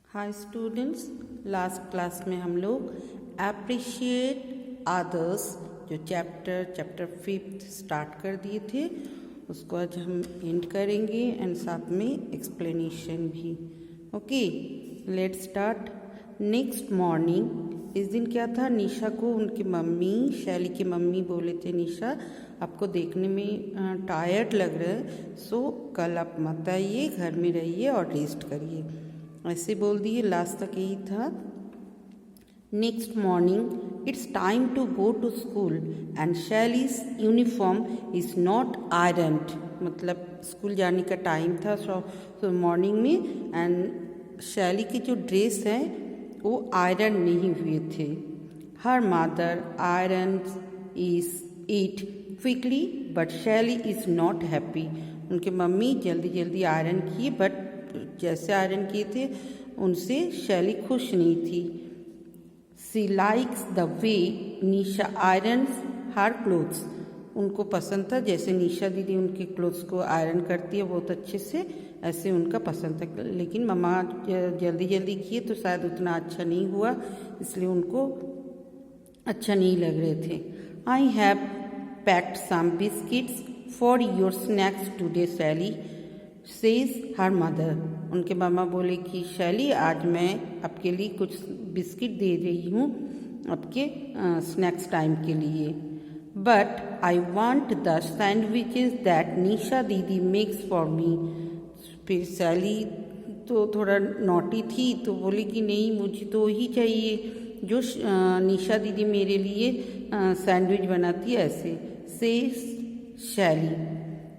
Hi students, last class में हम लोग एप्रिशिएट अदर्स जो चैप्टर 5 स्टार्ट कर दिए थे उसको आज हम एंड करेंगे एंड साथ में एक्सप्लेनेशन भी। Okay, let's start. Next morning, इस दिन क्या था, निशा को उनकी मम्मी, शैली की मम्मी बोले थे, निशा आपको देखने में टायर्ड लग रहा है, सो कल आप मत आइए, घर में रहिए और रेस्ट करिए, ऐसे बोल दिए। लास्ट तक यही था। Next morning, it's time to go to school and Shaily's uniform is not ironed, मतलब स्कूल जाने का टाइम था सो मॉर्निंग में, एंड शैली की जो ड्रेस है वो आयरन नहीं हुए थे। Her mother iron is it quickly but शैली इज नॉट हैप्पी, उनके मम्मी जल्दी जल्दी आयरन किए बट जैसे आयरन किए थे उनसे शैली खुश नहीं थी। She likes the way Nisha irons her clothes, उनको पसंद था जैसे निशा दीदी उनके क्लोथ्स को आयरन करती है बहुत अच्छे से, ऐसे उनका पसंद था। लेकिन मम्मा जल्दी जल्दी किए तो शायद उतना अच्छा नहीं हुआ, इसलिए उनको अच्छा नहीं लग रहे थे। I have packed some biscuits for your snacks today Shaily says her mother, उनके मामा बोले कि शैली आज मैं आपके लिए कुछ बिस्किट दे रही हूँ आपके स्नैक्स टाइम के लिए, but I want the sandwiches that Nisha didi makes for me. फिर शैली तो थोड़ा नॉटी थी तो बोली कि नहीं, मुझे तो वही चाहिए जो निशा दीदी मेरे लिए सैंडविच बनाती है, ऐसे सेज शैली।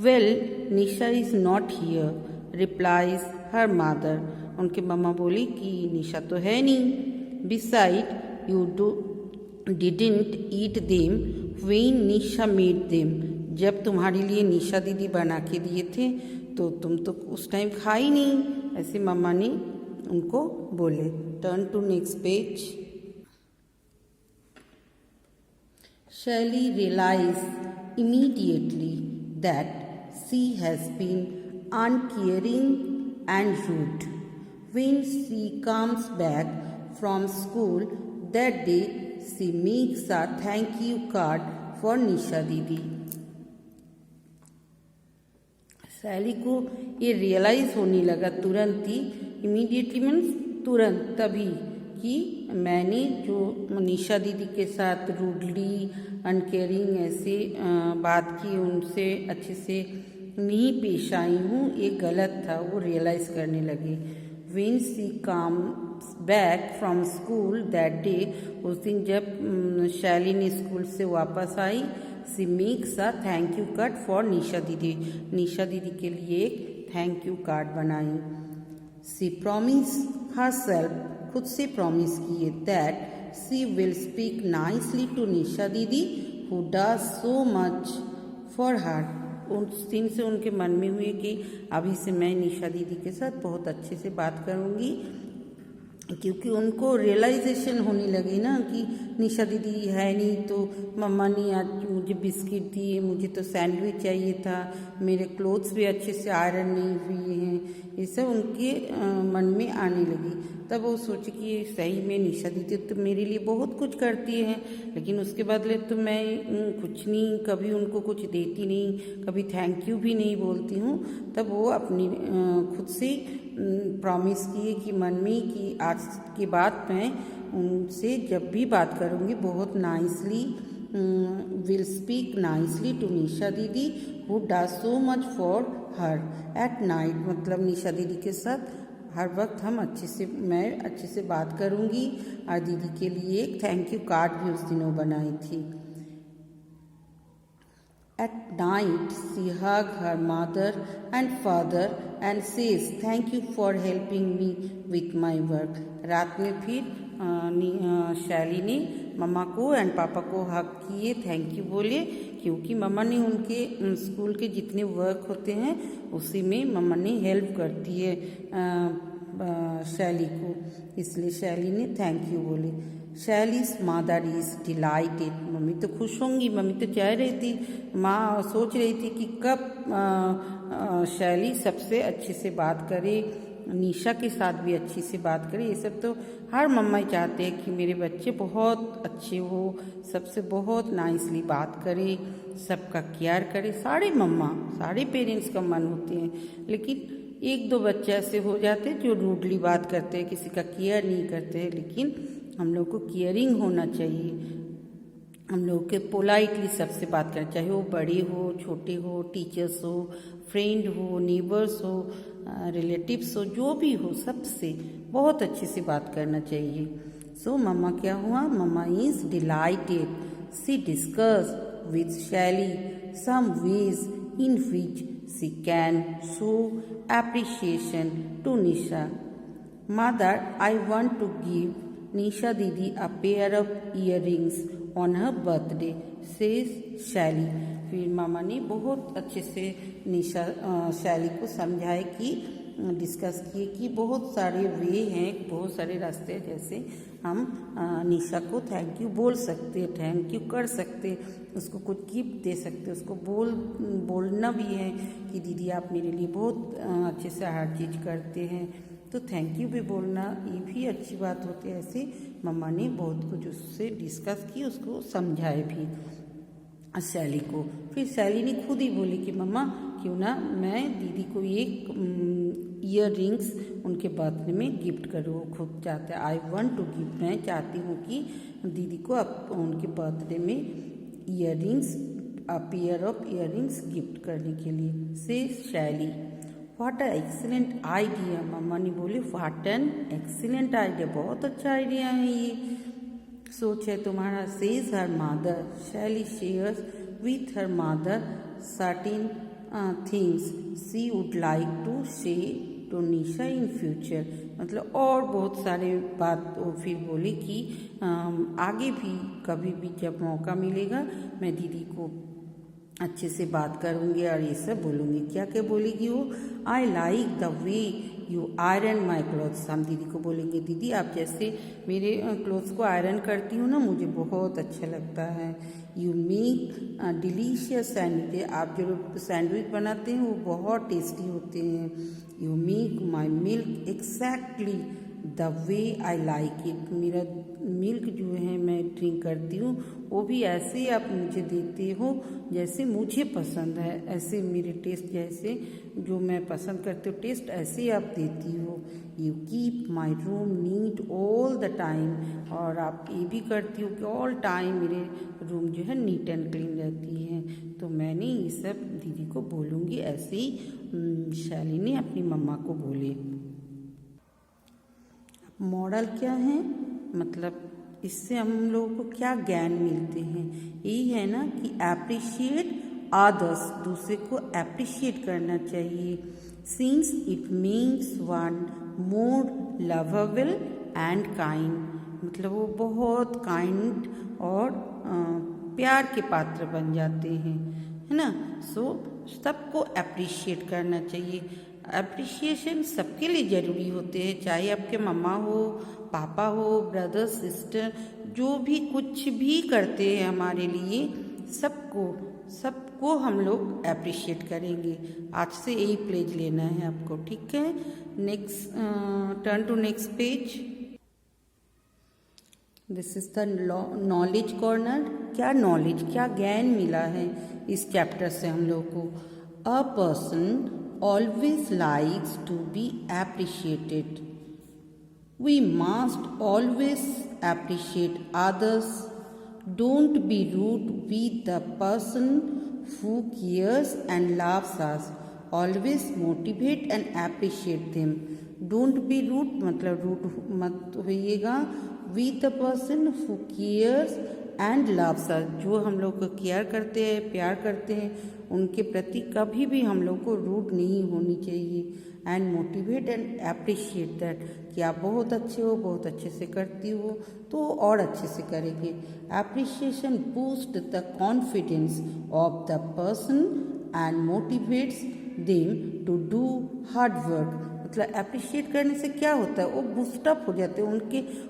Well Nisha is not here replies her mother, उनके मम्मा बोली कि निशा तो है नहीं। Beside you didn't eat them when Nisha made them, जब तुम्हारे लिए निशा दीदी बना के दिए थे तो तुम तो उस टाइम खाई नहीं, ऐसे मम्मा ने उनको बोले। Turn to next page. Shelly realise immediately that she has been uncaring and rude. When she comes back from school that day, she makes a thank you card for Nisha Didi. शैली को ये realise होने लगा तुरंत ही, immediately means तुरंत, तभी कि मैंने जो निशा दीदी के साथ रूडली अनकेयरिंग ऐसे बात की, उनसे अच्छे से नहीं पेश आई हूँ, ये गलत था, वो रियलाइज़ करने लगी। When she comes back from school that day, उस दिन जब शैली ने स्कूल से वापस आई, she makes a thank you card for Nisha didi, Nisha didi के लिए एक थैंक यू कार्ड बनाई। शी प्रॉमिस हरसेल्फ, खुद से प्रॉमिस किए, that she will speak nicely to Nisha didi who does so much for her. उस दिन से उनके मन में हुए कि अभी से मैं निशा दीदी के साथ बहुत अच्छे से बात करूँगी, क्योंकि उनको रियलाइजेशन होने लगी ना कि निशा दीदी है नहीं, तो मम्मा ने आज मुझे बिस्किट दिए, मुझे तो सैंडविच चाहिए था, मेरे क्लोथ्स भी अच्छे से आयरन नहीं हुए हैं, ये सब उनके मन में आने लगी। तब वो सोचे कि सही में निशा दीदी तो मेरे लिए बहुत कुछ करती हैं, लेकिन उसके बदले तो मैं कुछ नहीं, कभी उनको कुछ देती नहीं, कभी थैंक यू भी नहीं बोलती हूँ। तब वो अपनी खुद से प्रॉमिस किए कि मन में कि आज के बाद मैं उनसे जब भी बात करूँगी बहुत nicely will speak nicely to Nisha didi who does so much for her at night, मतलब निशा दीदी के साथ हर वक्त मैं अच्छे से बात करूँगी। और दीदी के लिए एक थैंक यू कार्ड भी उस दिन वो बनाई थी। At night, she hugs her mother and father and says, "Thank you for helping me with my work." रात में फिर शैली ने मम्मा को एंड पापा को हग किए, थैंक यू बोले, क्योंकि मम्मा ने उनके स्कूल के जितने वर्क होते हैं उसी में मम्मा ने हेल्प करती है शैली को, इसलिए शैली ने थैंक यू बोले। Shelley's mother is dilated, mummy तो खुश होंगी, मम्मी तो चाह रही थी, सोच रही थी कि कब शैली सबसे अच्छे से बात करे निशा के साथ भी अच्छी से बात करें। ये सब तो हर मम्मा ही चाहते हैं कि मेरे बच्चे बहुत अच्छे हो, सबसे बहुत नाइसली बात करे, सबका केयर करे। सारे पेरेंट्स का मन होते हैं, लेकिन एक दो बच्चे ऐसे हो जाते हैं जो रूडली बात करते हैं, किसी का केयर नहीं करते हैं। लेकिन हम लोग को केयरिंग होना चाहिए, हम लोग के पोलाइटली सबसे बात करना चाहिए, वो बड़े हो, छोटे हो, टीचर्स हो, फ्रेंड हो, नेबर्स हो, रिलेटिव्स हो, जो भी हो, सबसे बहुत अच्छे से बात करना चाहिए। सो मम्मा क्या हुआ, मम्मा is delighted, she discuss with Shelly some ways in which she can show appreciation to Nisha. Mother, I want to give Nisha Didi a pair of earrings on her birthday, says Shelly. फिर मामा ने बहुत अच्छे से शैली को समझाए कि discuss किए कि बहुत सारे वे हैं, बहुत सारे रास्ते हैं, जैसे हम निशा को थैंक यू बोल सकते, थैंक यू कर सकते, उसको कुछ गिफ्ट दे सकते, उसको बोलना भी है कि दीदी आप मेरे लिए बहुत अच्छे से हर चीज़ करते हैं, तो थैंक यू भी बोलना, ये भी अच्छी बात होती है। ऐसे मम्मा ने बहुत कुछ उससे डिस्कस की, उसको समझाए भी शैली को। फिर शैली ने खुद ही बोली कि मम्मा क्यों ना मैं दीदी को एक ईयर रिंग्स उनके बर्थडे में गिफ्ट करूँ। खुद चाहते हैं, आई वांट टू गिफ्ट, मैं चाहती हूँ कि दीदी को उनके बर्थडे में year rings, pair of year rings gift करने के लिए, से शैली। व्हाट अ एक्सीलेंट आइडिया, मम्मा ने बोली व्हाट एन एक्सीलेंट आइडिया, बहुत अच्छा आइडिया है ये, सोच है तुम्हारा, says her mother. Shaily shares with her mother certain things she would like to say to Nisha in future. मतलब और बहुत सारे बात वो फिर बोली कि आगे भी कभी भी जब मौका मिलेगा मैं दीदी को अच्छे से बात करूँगी और ये सब बोलूँगी। क्या क्या बोलेगी वो, I like the way you iron my clothes. हम दीदी को बोलेंगे दीदी आप जैसे मेरे क्लोथ्स को आयरन करती हो ना, मुझे बहुत अच्छा लगता है। यू मेक डिलीशियस सैंडविच, आप जो सैंडविच बनाते हैं वो बहुत टेस्टी होते हैं। You make my milk exactly the way I like it, मेरा मिल्क जो है मैं ड्रिंक करती हूँ वो भी ऐसे ही आप मुझे देते हो जैसे मुझे पसंद है, ऐसे मेरे टेस्ट जैसे जो मैं पसंद करती हूँ टेस्ट ऐसे ही आप देती हो। You keep my room neat all the time, और आप ये भी करती हो कि ऑल टाइम मेरे रूम जो है नीट एंड क्लीन रहती है। तो मैंने ये सब दीदी को बोलूँगी, ऐसे ही शैली ने अपनी मम्मा को बोले। मॉडल क्या है, मतलब इससे हम लोगों को क्या ज्ञान मिलते हैं, यही है ना कि एप्रिशिएट अदर्स, दूसरे को एप्रिशिएट करना चाहिए, since it means one more lovable and kind, मतलब वो बहुत काइंड और प्यार के पात्र बन जाते हैं, है ना। सो सबको अप्रिशिएट करना चाहिए। अप्रिशिएशन सबके लिए ज़रूरी होते हैं, चाहे आपके मम्मा हो, पापा हो, ब्रदर सिस्टर, जो भी कुछ भी करते हैं हमारे लिए, सबको हम लोग अप्रिशिएट करेंगे। आज से यही प्लेज लेना है आपको, ठीक है। Next, turn to next page. This is the knowledge corner. क्या नॉलेज, क्या ज्ञान मिला है इस चैप्टर से हम लोग को। A person always likes to be appreciated. We must always appreciate others. Don't be rude with the person who cares and loves us. Always motivate and appreciate them. Don't be rude मतलब rude मत होइएगा with the person who cares and loves अस, जो हम लोग को care करते हैं, प्यार करते हैं, उनके प्रति कभी भी हम लोग को रूड नहीं होनी चाहिए। And motivate and appreciate that, कि आप बहुत अच्छे हो, बहुत अच्छे से करती हो, तो और अच्छे से करेंगे। Appreciation boost the confidence of the person and motivates them to do hard work, मतलब अप्रिशिएट करने से क्या होता है, वो बूस्टअप हो जाते हैं,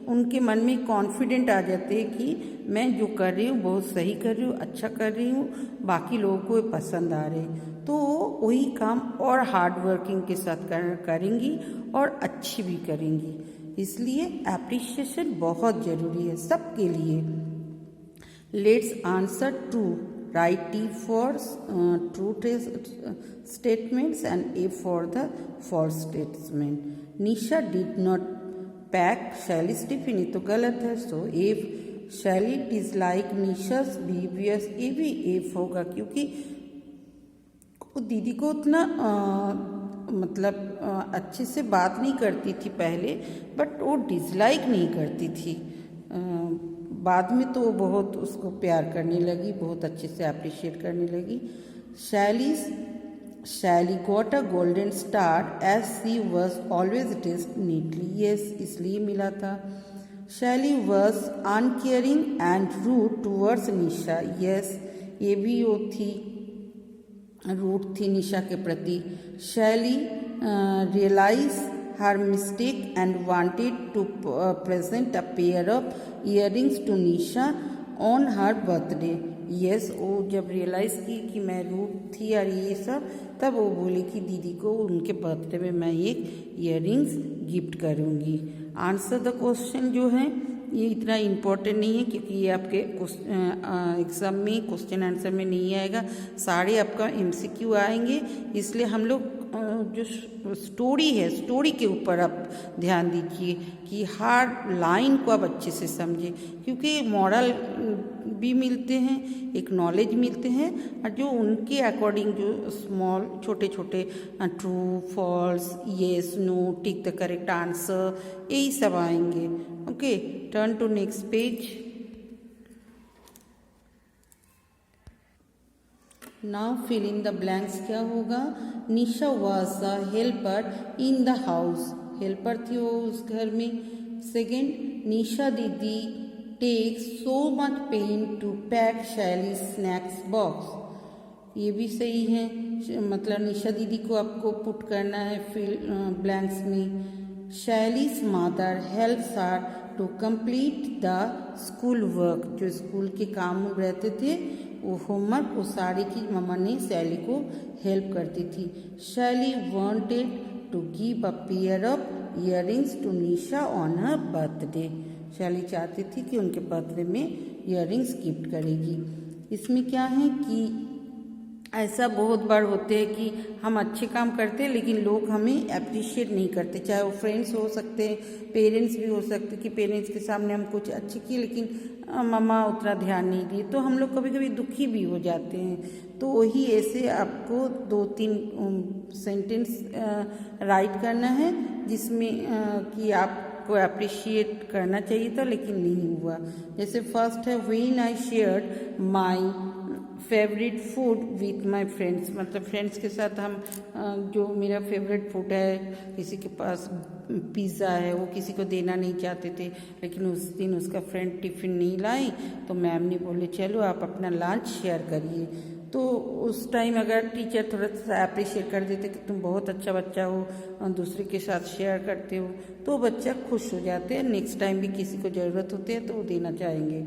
उनके मन में कॉन्फिडेंट आ जाते हैं कि मैं जो कर रही हूँ बहुत सही कर रही हूँ, अच्छा कर रही हूँ, बाकी लोगों को ये पसंद आ रहे हैं। तो वही काम और हार्ड वर्किंग के साथ करेंगी और अच्छी भी करेंगी। इसलिए एप्रिशिएशन बहुत ज़रूरी है सबके लिए। Let's answer true. Write T for true statements and A for the false statement. Nisha did not pack Shelly's tiffin, ये तो गलत है। So if Shelly dislike Nisha's behavior, ये भी F होगा, क्योंकि वो दीदी को उतना मतलब अच्छे से बात नहीं करती थी पहले, बट वो डिसलाइक नहीं करती थी। बाद में तो वो बहुत उसको प्यार करने लगी, बहुत अच्छे से अप्रिशिएट करने लगी। Shaily got a golden star as she was always dressed neatly, yes इसलिए मिला था। Shaily was uncaring and rude towards Nisha, yes ये भी वो थी, रूड थी निशा के प्रति। शैली realise her mistake and wanted to present a pair of earrings to Nisha on her birthday. Yes, वो जब रियलाइज़ की कि मैं रूड थी और ये सब, तब वो बोली कि दीदी को उनके बर्थडे में मैं एक ईयरिंग्स गिफ्ट करूँगी। आंसर द क्वेश्चन जो है ये इतना इम्पोर्टेंट नहीं है, क्योंकि ये आपके एग्ज़ाम में क्वेश्चन आंसर में नहीं आएगा, सारे आपका MCQ आएंगे। इसलिए हम लोग जो स्टोरी है, स्टोरी के ऊपर आप ध्यान दीजिए कि हर लाइन को आप अच्छे से समझें, क्योंकि मॉरल भी मिलते हैं, एक नॉलेज मिलते हैं, और जो उनके अकॉर्डिंग जो स्मॉल छोटे छोटे true false yes no tick the correct answer यही सब आएंगे। Okay, turn to next page. Now fill in the blanks क्या होगा। Nisha was a helper in the house, helper थी वो उस घर में। Second, Nisha didi take so much pain to pack Shelly snacks box, ये भी सही है, मतलब निशा दीदी को आपको पुट करना है फिल ब्लैंक्स में। Shaily's mother helps her to complete the school work, जो स्कूल के काम रहते थे वो होमवर्क वो सारी की मम्मा ने शैली को हेल्प करती थी। Shaili wanted to give a pair of earrings to Nisha on her birthday, Shaili चाहती थी कि उनके बर्थडे में इयररिंग्स गिफ्ट करेगी। इसमें क्या है कि ऐसा बहुत बार होते हैं कि हम अच्छे काम करते हैं लेकिन लोग हमें अप्रिशिएट नहीं करते, चाहे वो फ्रेंड्स हो सकते हैं, पेरेंट्स भी हो सकते कि पेरेंट्स के सामने हम कुछ अच्छे किए लेकिन मम्मा उतना ध्यान नहीं दिए, तो हम लोग कभी कभी दुखी भी हो जाते हैं। तो वही ऐसे आपको 2-3 सेंटेंस राइट करना है जिसमें कि आपको अप्रिशिएट करना चाहिए था लेकिन नहीं हुआ। जैसे फर्स्ट है when I shared my favourite food with my friends, मतलब फ्रेंड्स के साथ हम जो मेरा फेवरेट फूड है, किसी के पास पिज़्ज़ा है वो किसी को देना नहीं चाहते थे, लेकिन उस दिन उसका फ्रेंड टिफ़िन नहीं लाई तो मैम ने बोले चलो आप अपना लंच शेयर करिए। तो उस टाइम अगर टीचर थोड़ा सा अप्रिशिएट कर देते कि तुम बहुत अच्छा बच्चा हो और दूसरे के साथ शेयर करते हो, तो बच्चा खुश हो जाते हैं, नेक्स्ट टाइम भी किसी को ज़रूरत होती है तो वो देना चाहेंगे।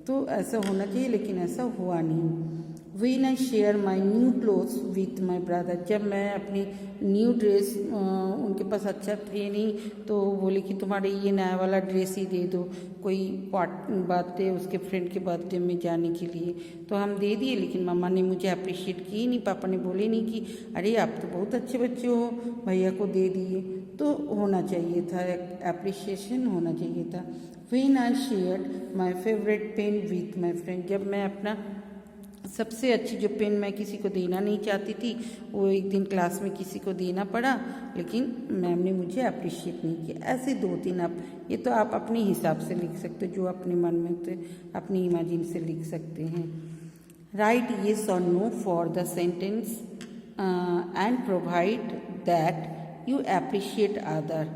तो ऐसा होना चाहिए लेकिन ऐसा हुआ नहीं। When I share my new clothes with my brother, जब मैं अपनी न्यू ड्रेस उनके पास अच्छा थे नहीं तो बोले कि तुम्हारे ये नया वाला ड्रेस ही दे दो, कोई बर्थडे उसके फ्रेंड के बर्थडे में जाने के लिए, तो हम दे दिए लेकिन मम्मा ने मुझे अप्रिशिएट की नहीं, पापा ने बोले नहीं कि अरे आप तो बहुत अच्छे बच्चे हो भैया को दे दिए। तो होना चाहिए था, अप्रिशिएशन होना चाहिए था। When I shared my favourite pen with my friend, जब मैं अपना सबसे अच्छी जो पेन मैं किसी को देना नहीं चाहती थी वो एक दिन क्लास में किसी को देना पड़ा लेकिन मैम ने मुझे अप्रिशिएट नहीं किया। ऐसे 2-3 आप ये तो आप अपने हिसाब से लिख सकते हो, जो अपने मन में होते अपनी इमेजिन से लिख सकते हैं। राइट येस और no for the sentence and provide that you appreciate other.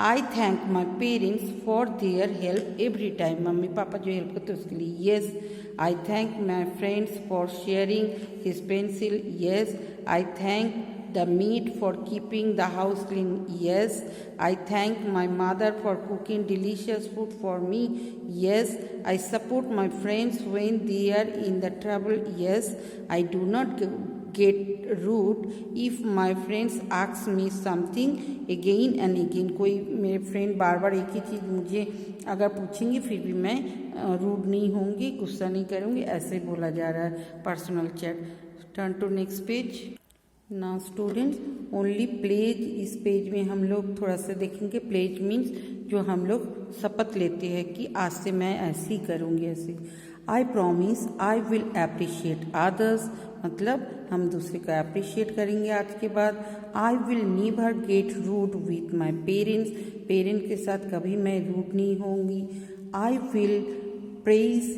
I thank my parents for their help every time, mummy papa जो हेल्प करते उसके लिए yes. I thank my friends for sharing his pencil. Yes, I thank the maid for keeping the house clean. Yes, I thank my mother for cooking delicious food for me. Yes, I support my friends when they are in the trouble. Yes, I do not get rude if my friends ask me something again and again. कोई मेरे friend बार बार एक ही चीज़ मुझे अगर पूछेंगे फिर भी मैं rude नहीं होंगी, गुस्सा नहीं करूँगी, ऐसे बोला जा रहा है personal chat. Turn to next page. Now students, only pledge. इस पेज में हम लोग थोड़ा सा देखेंगे. प्लेज मीन्स जो हम लोग शपथ लेते हैं कि आज से मैं ऐसे ही करूँगी, ऐसे. I promise I will appreciate others, मतलब हम दूसरे का अप्रिशिएट करेंगे आज के बाद. I will never get rude with my parents, parent के साथ कभी मैं रूड नहीं होंगी. I will praise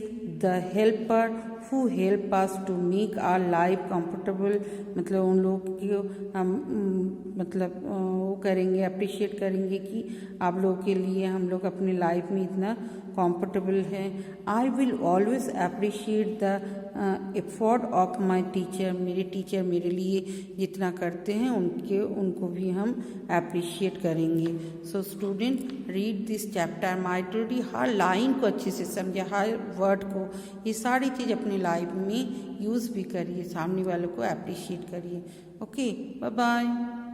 the helper who help us to make our life comfortable, मतलब उन लोग को हम मतलब वो करेंगे, अप्रिशिएट करेंगे कि आप लोगों के लिए हम लोग अपने लाइफ में इतना कंफर्टेबल हैं. I will always appreciate the effort of my teacher, मेरे टीचर मेरे लिए जितना करते हैं उनको भी हम अप्रिशिएट करेंगे. So student, read this chapter. माइटोडी हर लाइन को अच्छे से समझे, हर वर्ड को, ये सारी चीज़ अपने लाइफ में यूज़ भी करिए, सामने वालों को अप्रिशिएट करिए. Okay, bye bye.